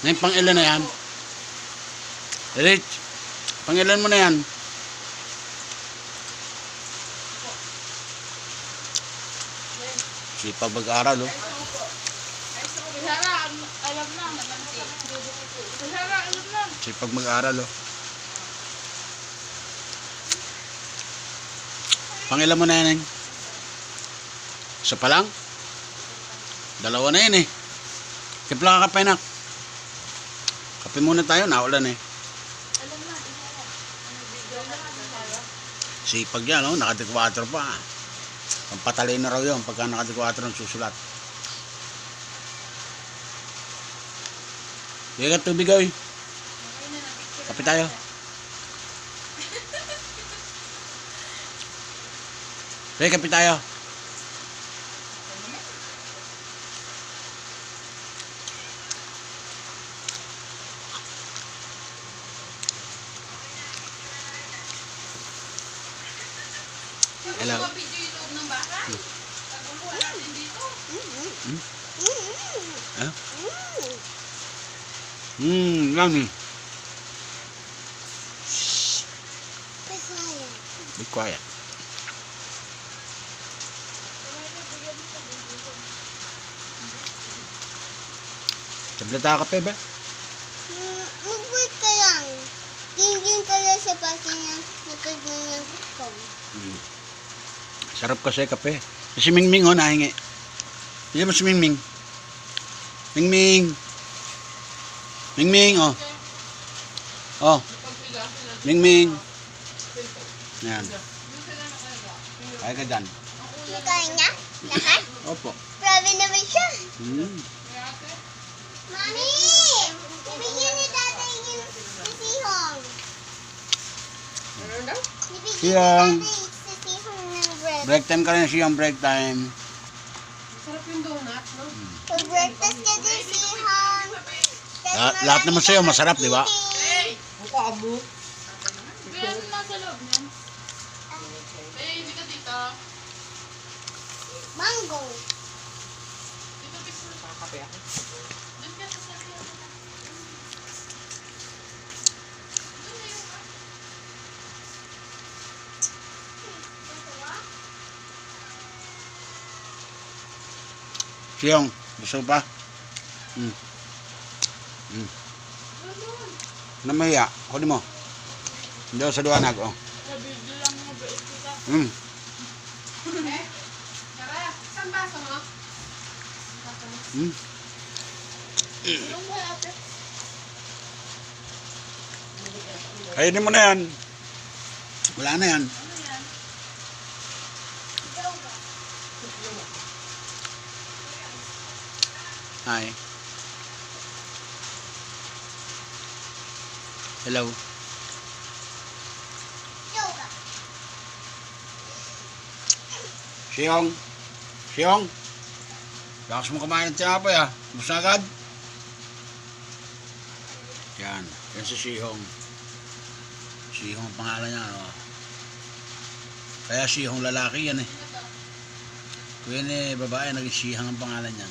Ngayon, pang ilan na yan? Rich, pang ilan mo na yan? Sipag mag-aral, oh. Sipag mag-aral, oh. Pang ilan mo na yan, eh? Isa pa lang? Dalawa na yan, eh. Timpla ka kape, nak. Kape muna tayo, naulan, eh. Sipag yan, oh. Naka-4 pa. Pampatalay na raw yun pagka naka-4 ng susulat. Bigyan ka tubig, oy. Kape tayo. Bigyan kape tayo. Hello. Huh? Yummy. Be quiet. Tableta kape ba? Mag-wait ka lang. Tingin ka lang sa pati niya. Nakag na niyang phone. Sarap kasi kape. Si Mingming, oh, nahingi. Hindi mo si Mingming. Mingming. Mingming, oh. Oh. Mingming. Yan. Kaya ka dyan. Kaya niya? Lahat? Opo. Grabe naman siya. Mami! Nabigyan ni tatay yung sisihong. Nabigyan Siyang. ni tatay sa sisihong ng bread. Break time ka rin siyang break time. Sarap yung donut, no? Pag-breakfast ka din sihong. Lahat naman sa'yo masarap, di ba? Mukha mo. Ano nasa loob niyan? Hindi ka dito. Mango. Dito picture. Kakape ako. Doon ka sa sakyan. Doon na yung Siyang, gusto pa? Namahiya, kunin mo. Hindi ako sa duwanag, oh. nabigyo lang mo ba kita? Tara, saan baso mo? Tulong ba ate? Kainin mo na yan. Wala na yan. Ano yan? Hi. Hello. Yoga. Siyong. Siyong. Lakas mo kumain ng tinapay, ah. Gusto na agad? Yan. Yan si Sihong. Sihong ang pangalan niya, ano. Kaya Sihong lalaki yan, eh. Kung yan, eh, babae, naging Sihang ang pangalan niya.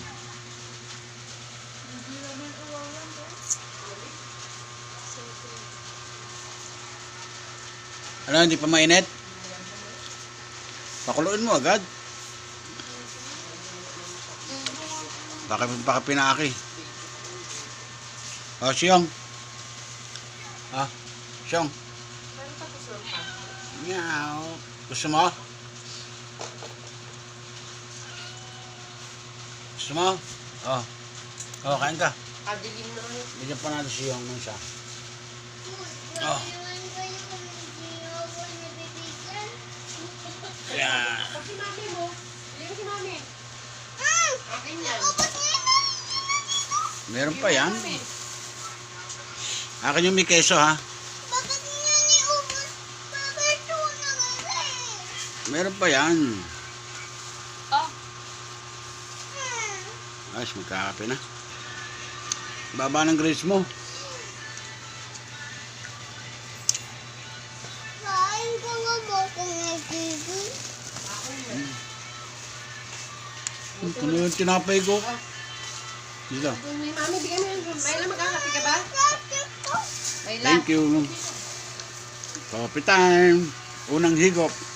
Ano, hindi pa mainit? Pakuluin mo agad. Baka pinaki. Oh, Siyong. Ah, Siyong. Meow. Gusto mo? Gusto mo? Oh. Oh, kain ka. Kadilim na yun. Bigyan pa natin Siyong ng isa. Oh. Yan. Pag si mami mo, hindi si mami. Akin yan. Meron pa yan. Akin yung may keso, ha? Bakit niya niubos? Bakit na kasi? Meron pa yan. Oh, Ayos, magkakape na. Baba ng grades mo. Kain ka nga ba kung nagigil? Ito na yung tinapay ko. Dito. May mami, bigyan mo yun. May lang magkakapi ka ba? May lang. Thank you. Coffee time. Unang higop.